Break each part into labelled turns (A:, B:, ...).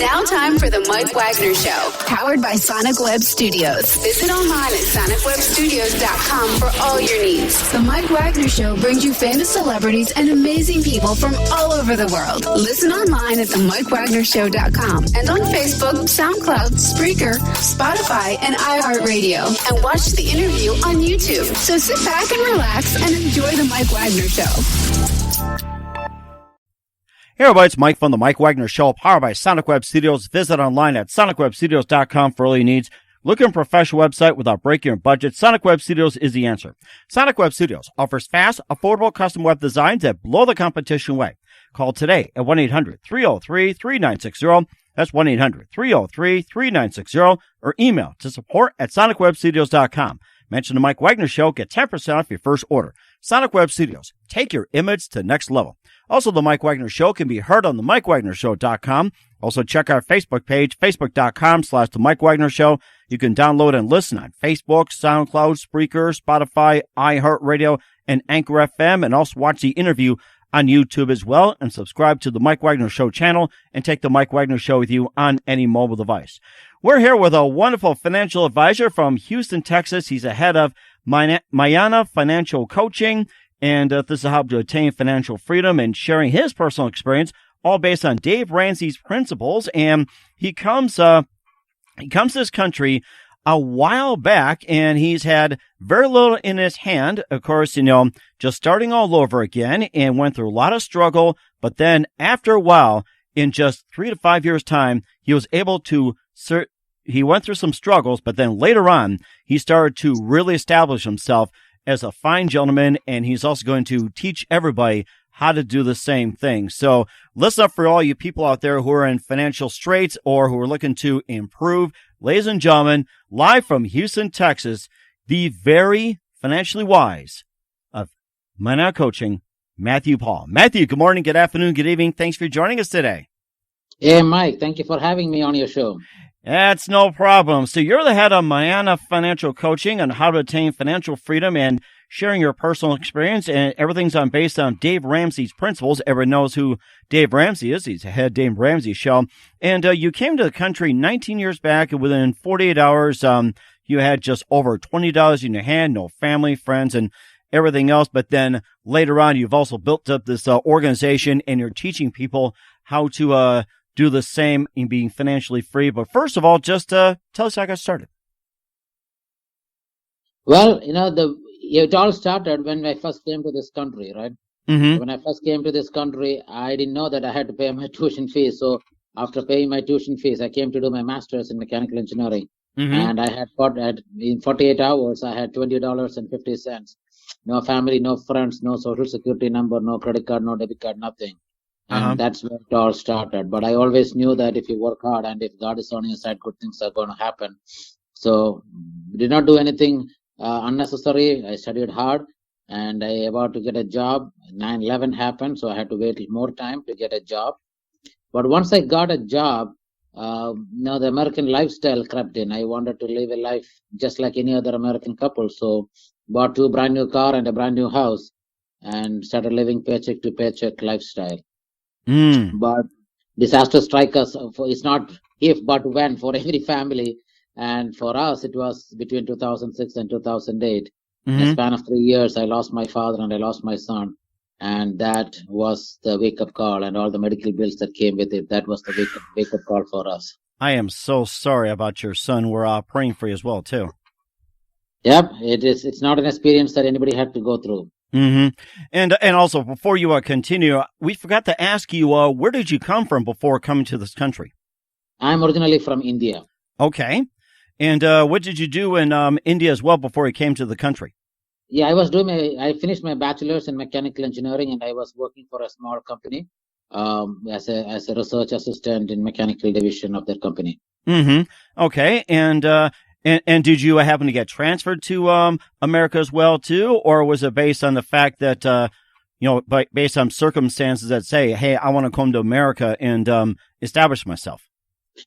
A: Now time for the Mike Wagner Show, powered by Sonic Web Studios. Visit online at sonicwebstudios.com for all your needs. The Mike Wagner Show brings you famous celebrities and amazing people from all over the world. Listen online at themikewagnershow.com and on Facebook, SoundCloud, Spreaker, Spotify, and iHeartRadio. And watch the interview on YouTube. So sit back and relax and enjoy the Mike Wagner Show.
B: Hey everybody, it's Mike from the Mike Wagner Show, powered by Sonic Web Studios. Visit online at sonicwebstudios.com for all your needs. Looking for a professional website without breaking your budget? Sonic Web Studios is the answer. Sonic Web Studios offers fast, affordable custom web designs that blow the competition away. Call today at 1-800-303-3960. That's 1-800-303-3960. Or email to support@sonicwebstudios.com. Mention the Mike Wagner Show. Get 10% off your first order. Sonic Web Studios. Take your image to the next level. Also, the Mike Wagner Show can be heard on the MikeWagnerShow.com. Also, check our Facebook page, facebook.com/The Mike Wagner Show. You can download and listen on Facebook, SoundCloud, Spreaker, Spotify, iHeartRadio, and Anchor FM. And also watch the interview on YouTube as well. And subscribe to the Mike Wagner Show channel and take the Mike Wagner Show with you on any mobile device. We're here with a wonderful financial advisor from Houston, Texas. He's the head of Mayannah Financial Coaching. And this is how to attain financial freedom and sharing his personal experience, all based on Dave Ramsey's principles. And he comes to this country a while back, and he's had very little in his hand. Of course, just starting all over again, and went through a lot of struggle. But then after a while, in just 3 to 5 years' time, he was able to he went through some struggles, but then later on, he started to really establish himself as a fine gentleman, and he's also going to teach everybody how to do the same thing. So listen up for all you people out there who are in financial straits or who are looking to improve. Ladies and gentlemen, live from Houston, Texas, the very financially wise of Mayannah Coaching, Matthew Paul. Matthew, good morning, good afternoon, good evening. Thanks for joining us today.
C: Hey, Mike, thank you for having me on your show.
B: That's no problem. So you're the head of Mayannah Financial Coaching on how to attain financial freedom and sharing your personal experience, and everything's based on Dave Ramsey's principles. Everyone knows who Dave Ramsey is. He's the head of Dave Ramsey Show. And you came to the country 19 years back, and within 48 hours, you had just over $20 in your hand, no family, friends, and everything else. But then later on, you've also built up this organization, and you're teaching people how to do the same in being financially free. But first of all, just tell us how I got started.
C: Well, it all started when I first came to this country, right?
B: Mm-hmm.
C: When I first came to this country, I didn't know that I had to pay my tuition fees. So after paying my tuition fees, I came to do my master's in mechanical engineering. Mm-hmm. And I had in 48 hours, I had $20.50. No family, no friends, no social security number, no credit card, no debit card, nothing. And that's where it all started. But I always knew that if you work hard and if God is on your side, good things are going to happen. So did not do anything unnecessary. I studied hard, and I about to get a job. 9/11 happened, so I had to wait more time to get a job. But once I got a job, the American lifestyle crept in. I wanted to live a life just like any other American couple. So bought 2 brand new car and a brand new house and started living paycheck to paycheck lifestyle. But disaster strike us. It's not if, but when for every family. And for us, it was between 2006 and 2008. In a span of 3 years, I lost my father and I lost my son. And that was the wake-up call, and all the medical bills that came with it. That was the wake-up call for us.
B: I am so sorry about your son. We're praying for you as well, too.
C: Yep, it is. It's not an experience that anybody had to go through.
B: Mm-hmm. And also, before you continue, we forgot to ask you, where did you come from before coming to this country?
C: I'm originally from India.
B: Okay. And what did you do in India as well before you came to the country?
C: Yeah, I finished my bachelor's in mechanical engineering, and I was working for a small company as a research assistant in mechanical division of their company.
B: Mm-hmm. Okay. And did you happen to get transferred to America as well, too? Or was it based on the fact that, based on circumstances that say, hey, I want to come to America and establish myself?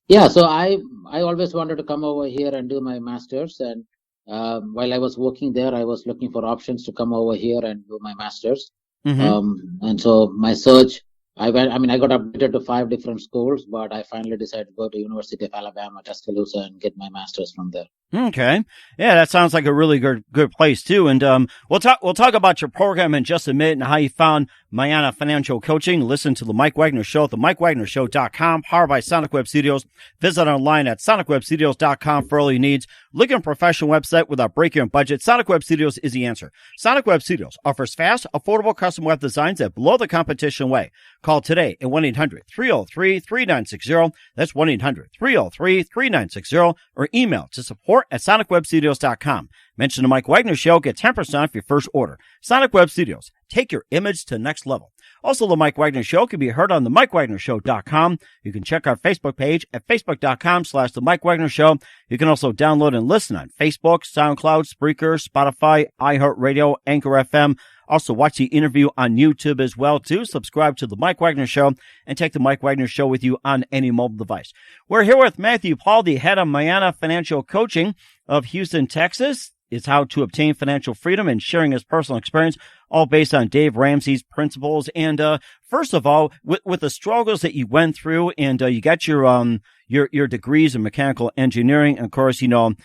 C: Yeah, so I always wanted to come over here and do my master's. And while I was working there, I was looking for options to come over here and do my master's. Mm-hmm. And so my search I got updated to 5 different schools, but I finally decided to go to University of Alabama, Tuscaloosa, and get my master's from there.
B: Okay. Yeah, that sounds like a really good place too. And we'll talk about your program in just a minute and how you found Mayannah Financial Coaching. Listen to the Mike Wagner Show at the MikeWagnerShow.com, powered by Sonic Web Studios. Visit online at SonicWebStudios.com for all your needs. Look at a professional website without breaking your budget. Sonic Web Studios is the answer. Sonic Web Studios offers fast, affordable custom web designs that blow the competition away. Call today at 1-800-303-3960. That's 1-800-303-3960, or email to support@sonicwebstudios.com. Mention the Mike Wagner Show. Get 10% off your first order. Sonic Web Studios. Take your image to the next level. Also, the Mike Wagner Show can be heard on the MikeWagnerShow.com. You can check our Facebook page at Facebook.com/the Mike Wagner Show. You can also download and listen on Facebook, SoundCloud, Spreaker, Spotify, iHeartRadio, Anchor FM. Also, watch the interview on YouTube as well, too. Subscribe to the Mike Wagner Show and take the Mike Wagner Show with you on any mobile device. We're here with Matthew Paul, the head of Mayannah Financial Coaching of Houston, Texas. It's how to obtain financial freedom and sharing his personal experience, all based on Dave Ramsey's principles. And first of all, with the struggles that you went through, and you got your degrees in mechanical engineering, and of course, you know,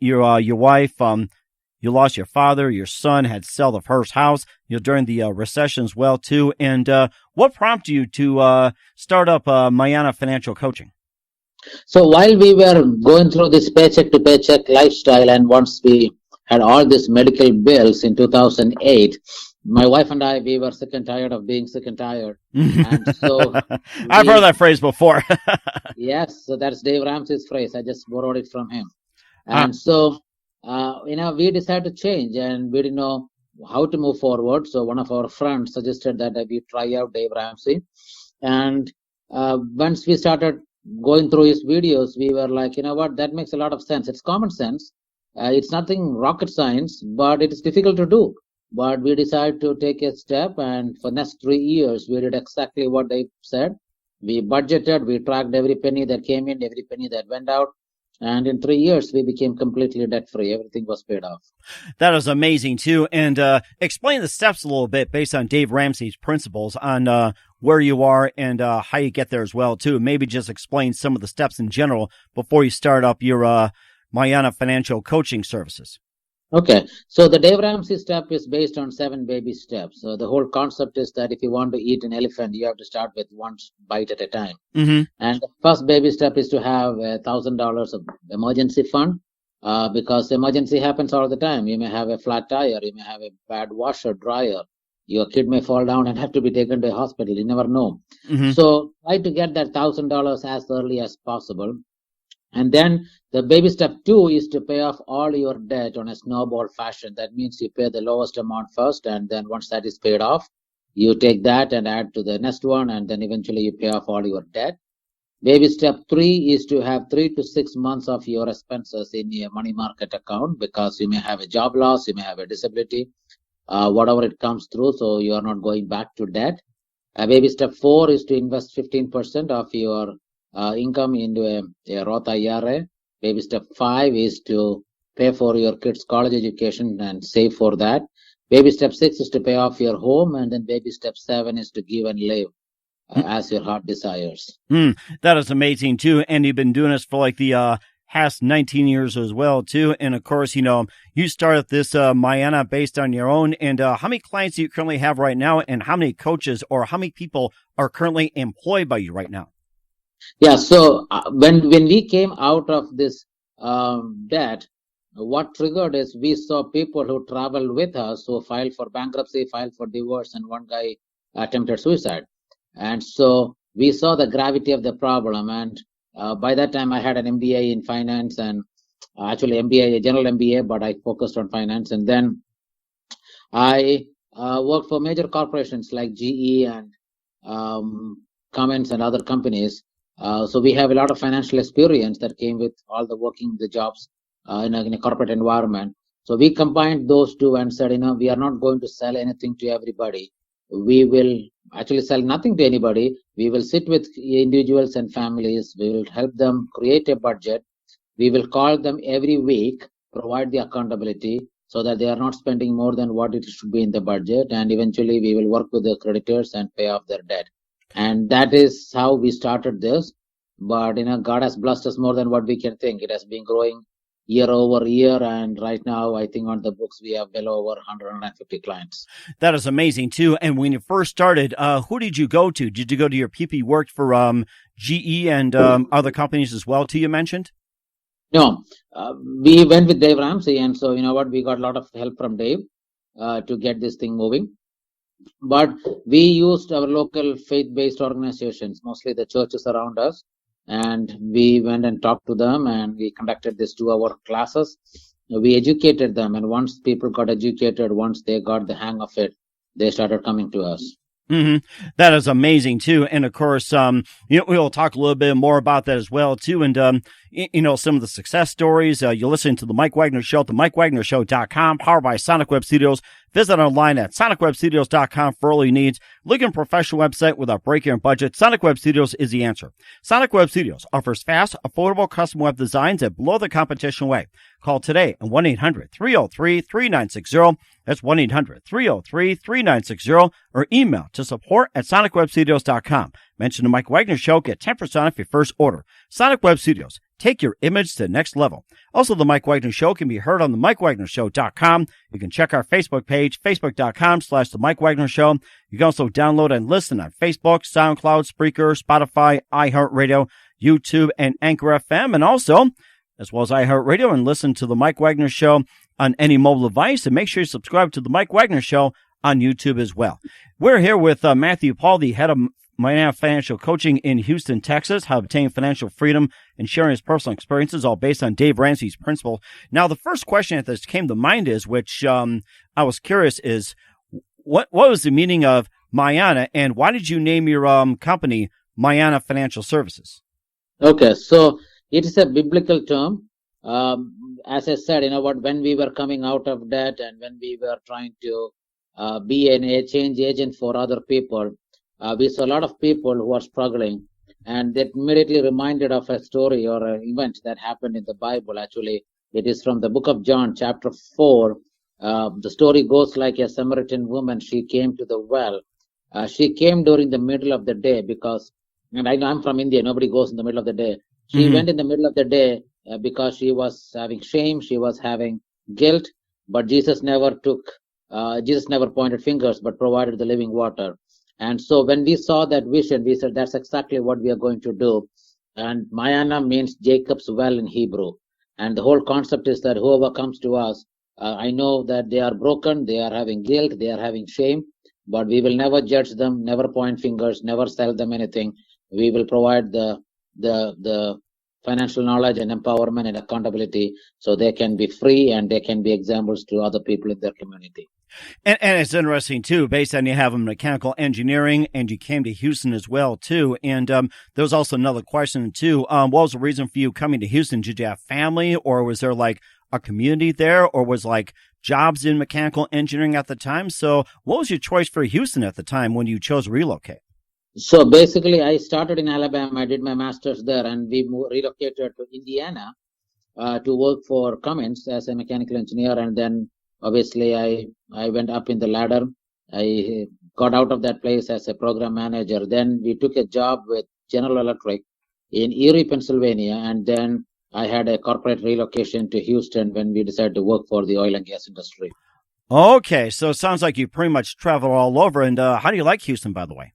B: your wife, you lost your father, your son had to sell the first house, during the recession as well too. And what prompted you to start up Mayannah Financial Coaching?
C: So while we were going through this paycheck to paycheck lifestyle, and once we had all these medical bills in 2008, my wife and I, we were sick and tired of being sick and tired. And so
B: I've heard that phrase before.
C: Yes, so that's Dave Ramsey's phrase. I just borrowed it from him. And so, we decided to change, and we didn't know how to move forward. So one of our friends suggested that we try out Dave Ramsey. And once we started going through his videos, we were like, you know what, that makes a lot of sense. It's common sense. It's nothing rocket science, but it is difficult to do. But we decided to take a step, and for next 3 years, we did exactly what they said. We budgeted, we tracked every penny that came in, every penny that went out. And in 3 years, we became completely debt-free. Everything was paid off.
B: That is amazing, too. And explain the steps a little bit based on Dave Ramsey's principles on where you are and how you get there as well, too. Maybe just explain some of the steps in general before you start up your Mayannah Financial Coaching services.
C: Okay, so the Dave Ramsey step is based on 7 baby steps. So the whole concept is that if you want to eat an elephant, you have to start with one bite at a time.
B: Mm-hmm.
C: And the first baby step is to have $1,000 of emergency fund, because emergency happens all the time. You may have a flat tire, you may have a bad washer, dryer. Your kid may fall down and have to be taken to a hospital. You never know.
B: Mm-hmm.
C: So try to get that $1,000 as early as possible. And then the baby step 2 is to pay off all your debt on a snowball fashion. That means you pay the lowest amount first, and then once that is paid off, you take that and add to the next one, and then eventually you pay off all your debt. Baby step 3 is to have 3 to 6 months of your expenses in your money market account, because you may have a job loss, you may have a disability, whatever it comes through, so you are not going back to debt. Baby step 4 is to invest 15% of your income into a Roth IRA. Baby step 5 is to pay for your kids' college education and save for that. Baby step 6 is to pay off your home, and then baby step 7 is to give and live as your heart desires.
B: That is amazing too, and you've been doing this for like the past 19 years as well too. And of course, you started this Mayannah based on your own. And how many clients do you currently have right now, and how many coaches or how many people are currently employed by you right now?
C: Yeah, so when we came out of this debt, what triggered is we saw people who traveled with us who filed for bankruptcy, filed for divorce, and one guy attempted suicide. And so we saw the gravity of the problem. And by that time, I had an MBA in finance, and actually MBA, a general MBA, but I focused on finance. And then I worked for major corporations like GE and Cummins and other companies. So we have a lot of financial experience that came with all the working the jobs in a corporate environment. So we combined those two and said, we are not going to sell anything to everybody. We will actually sell nothing to anybody. We will sit with individuals and families. We will help them create a budget. We will call them every week, provide the accountability so that they are not spending more than what it should be in the budget. And eventually we will work with the creditors and pay off their debt. And that is how we started this. But God has blessed us more than what we can think. It has been growing year over year, and right now I think on the books we have well over 150 clients.
B: That is amazing too. And when you first started, who did you go to? Did you go to your people you worked for GE and other companies as well too, you mentioned?
C: No, we went with Dave Ramsey, and so we got a lot of help from Dave to get this thing moving. But we used our local faith-based organizations, mostly the churches around us, and we went and talked to them, and we conducted these 2-hour classes. We educated them, and once people got educated, once they got the hang of it, they started coming to us.
B: Mm-hmm. That is amazing too. And of course, we'll talk a little bit more about that as well too. And, some of the success stories, you're listening to the Mike Wagner Show at the MikeWagnerShow.com, powered by Sonic Web Studios. Visit online at SonicWebStudios.com for all your needs. Looking for a professional website without breaking your budget? Sonic Web Studios is the answer. Sonic Web Studios offers fast, affordable custom web designs at below the competition way. Call today at 1-800-303-3960. That's 1-800-303-3960, or email to support@SonicWebStudios.com. Mention the Mike Wagner Show. Get 10% off your first order. Sonic Web Studios. Take your image to the next level. Also, the Mike Wagner Show can be heard on the MikeWagnerShow.com. You can check our Facebook page, Facebook.com/the Mike Wagner Show. You can also download and listen on Facebook, SoundCloud, Spreaker, Spotify, iHeartRadio, YouTube, and Anchor FM. And also, as well as iHeartRadio, and listen to the Mike Wagner Show on any mobile device. And make sure you subscribe to the Mike Wagner Show on YouTube as well. We're here with Matthew Paul, the head of Mayannah Financial Coaching in Houston, Texas, how to obtain financial freedom and sharing his personal experiences, all based on Dave Ramsey's principles. Now, the first question that came to mind is, which I was curious, is what was the meaning of Mayannah, and why did you name your company Mayannah Financial Services?
C: Okay, so it is a biblical term. As I said, when we were coming out of debt and when we were trying to be a change agent for other people, we saw a lot of people who are struggling, and that immediately reminded of a story or an event that happened in the Bible. Actually, it is from the book of John, chapter 4. The story goes like a Samaritan woman. She came to the well. She came during the middle of the day because, and I know I'm from India, nobody goes in the middle of the day. She went in the middle of the day because she was having shame, she was having guilt, but Jesus never pointed fingers, but provided the living water. And so when we saw that vision, we said, that's exactly what we are going to do. And Mayannah means Jacob's well in Hebrew. And the whole concept is that whoever comes to us, I know that they are broken, they are having guilt, they are having shame, but we will never judge them, never point fingers, never sell them anything. We will provide the financial knowledge and empowerment and accountability so they can be free and they can be examples to other people in their community.
B: And it's interesting, too, based on you have mechanical engineering, and you came to Houston as well, too. And there was also another question, too. What was the reason for you coming to Houston? Did you have family, or was there, like, a community there, or was, like, jobs in mechanical engineering at the time? So what was your choice for Houston at the time when you chose to relocate?
C: So basically, I started in Alabama. I did my master's there, and we relocated to Indiana to work for Cummins as a mechanical engineer. And then, obviously, I went up in the ladder. I got out of that place as a program manager. Then we took a job with General Electric in Erie, Pennsylvania. And then I had a corporate relocation to Houston when we decided to work for the oil and gas industry.
B: Okay, so it sounds like you pretty much travel all over. And how do you like Houston, by the way?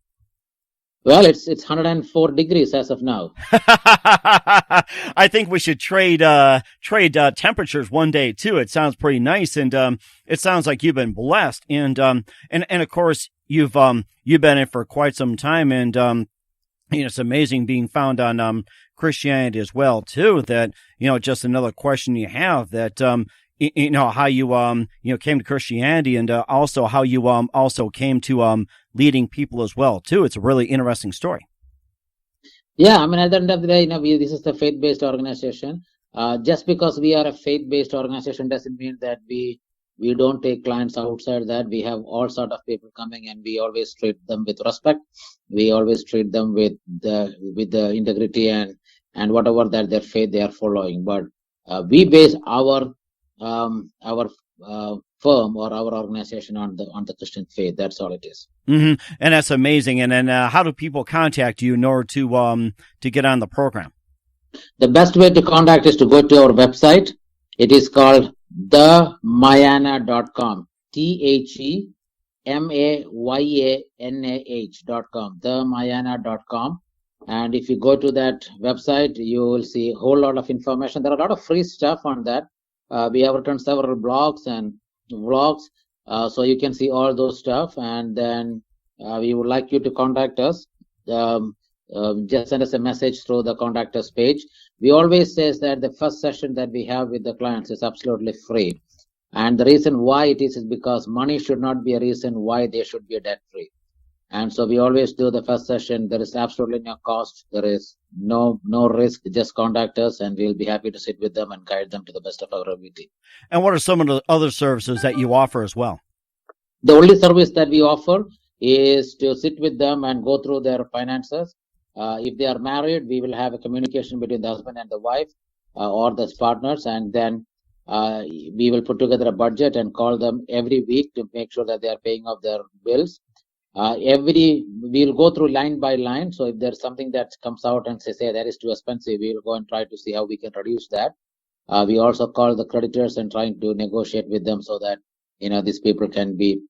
C: Well, it's 104 degrees as of now.
B: I think we should trade temperatures one day too. It sounds pretty nice, and it sounds like you've been blessed. And of course you've been in for quite some time, and it's amazing being found on Christianity as well too. That just another question you have that how you came to Christianity, and also how you also came to leading people as well too. It's a really interesting story.
C: Yeah, I mean, at the end of the day, this is a faith-based organization. Just because we are a faith-based organization doesn't mean that we don't take clients outside that. We have all sort of people coming, and we always treat them with respect. We always treat them with the integrity and whatever that their faith they are following. But we base our firm or our organization on the Christian faith. That's all it is.
B: Mm-hmm. And that's amazing. And then how do people contact you in order to get on the program?
C: The best way to contact is to go to our website. It is called themayannah.com. TheMayannah.com. Themayannah.com. And if you go to that website, you will see a whole lot of information. There are a lot of free stuff on that. We have written several blogs and vlogs, so you can see all those stuff. And then we would like you to contact us. Just send us a message through the contact us page. We always say that the first session that we have with the clients is absolutely free. And the reason why it is because money should not be a reason why they should be debt free. And so we always do the first session. There is absolutely no cost. There is no risk. Just contact us and we'll be happy to sit with them and guide them to the best of our ability.
B: And what are some of the other services that you offer as well?
C: The only service that we offer is to sit with them and go through their finances. If they are married, we will have a communication between the husband and the wife or the partners, and then we will put together a budget and call them every week to make sure that they are paying off their bills. We'll go through line by line. So if there's something that comes out and say that is too expensive, we'll go and try to see how we can reduce that. We also call the creditors and trying to negotiate with them so that these people can be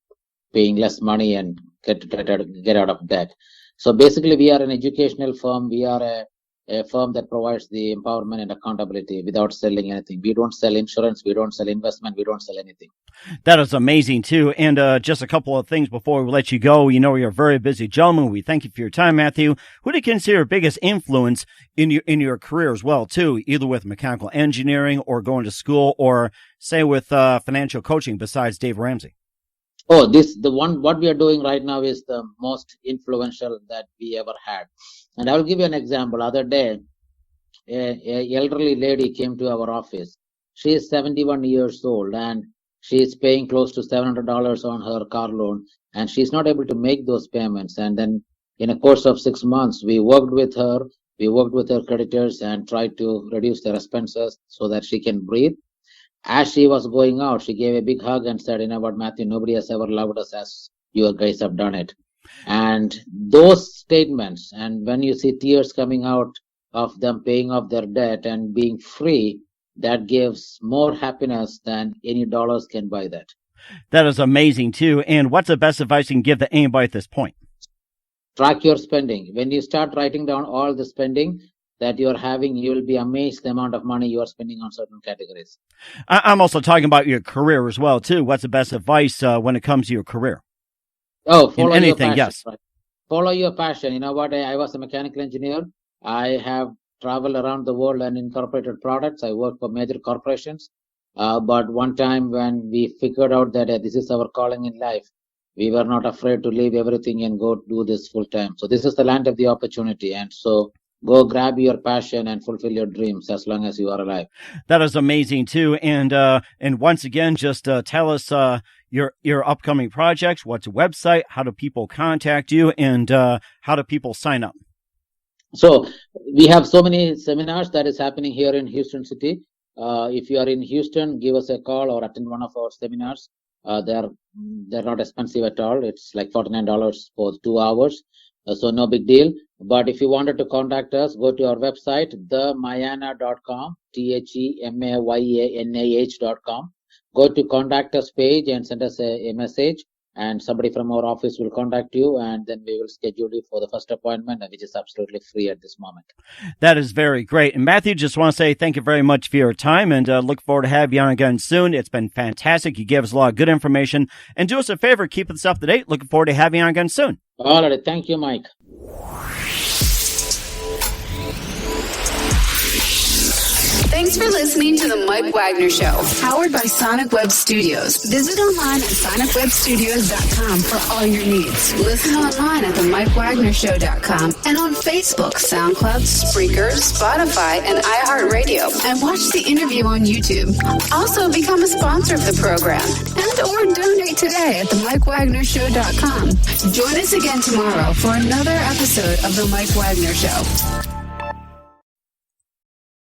C: paying less money and get out of debt. So basically, we are an educational firm. We are a firm that provides the empowerment and accountability without selling anything. We don't sell insurance. We don't sell investment. We don't sell anything.
B: That is amazing, too. And just a couple of things before we let you go. You're a very busy gentleman. We thank you for your time, Matthew. Who do you consider your biggest influence in your career as well, too, either with mechanical engineering or going to school or, say, with financial coaching besides Dave Ramsey?
C: What we are doing right now is the most influential that we ever had. And I will give you an example. Other day, a elderly lady came to our office. She is 71 years old and she is paying close to $700 on her car loan, and she's not able to make those payments. And then in a course of 6 months, we worked with her creditors and tried to reduce their expenses so that she can breathe. As she was going out, she gave a big hug and said, what, Matthew, nobody has ever loved us as you guys have done it. And those statements, and when you see tears coming out of them paying off their debt and being free, that gives more happiness than any dollars can buy that.
B: That is amazing, too. And what's the best advice you can give to anybody at this point?
C: Track your spending. When you start writing down all the spending that you're having, you will be amazed the amount of money you are spending on certain categories.
B: I'm also talking about your career as well, too. What's the best advice when it comes to your career?
C: Follow
B: anything,
C: your passion.
B: Yes.
C: Right? Follow your passion. You know what? I was a mechanical engineer. I have traveled around the world and incorporated products. I worked for major corporations. But one time when we figured out that this is our calling in life, we were not afraid to leave everything and go do this full time. So this is the land of the opportunity. And so go grab your passion and fulfill your dreams as long as you are alive.
B: That is amazing, too. And once again, just tell us your upcoming projects, what's your website, how do people contact you, and how do people sign up?
C: So we have so many seminars that is happening here in Houston City. If you are in Houston, give us a call or attend one of our seminars. They're not expensive at all. It's like $49 for 2 hours. So no big deal. But if you wanted to contact us, go to our website, themayannah.com, TheMayannah.com. Go to contact us page and send us a message, and somebody from our office will contact you, and then we will schedule you for the first appointment, which is absolutely free at this moment.
B: That is very great. And Matthew, just want to say thank you very much for your time, and look forward to having you on again soon. It's been fantastic. You gave us a lot of good information. And do us a favor, keep us up to date. Looking forward to having you on again soon.
C: All right. Thank you, Mike.
A: Thanks for listening to the Mike Wagner Show, powered by Sonic Web Studios. Visit online at sonicwebstudios.com for all your needs. Listen online at themikewagnershow.com and on Facebook, SoundCloud, Spreaker, Spotify, and iHeartRadio. And watch the interview on YouTube. Also, become a sponsor of the program and or donate today at themikewagnershow.com. Join us again tomorrow for another episode of The Mike Wagner Show.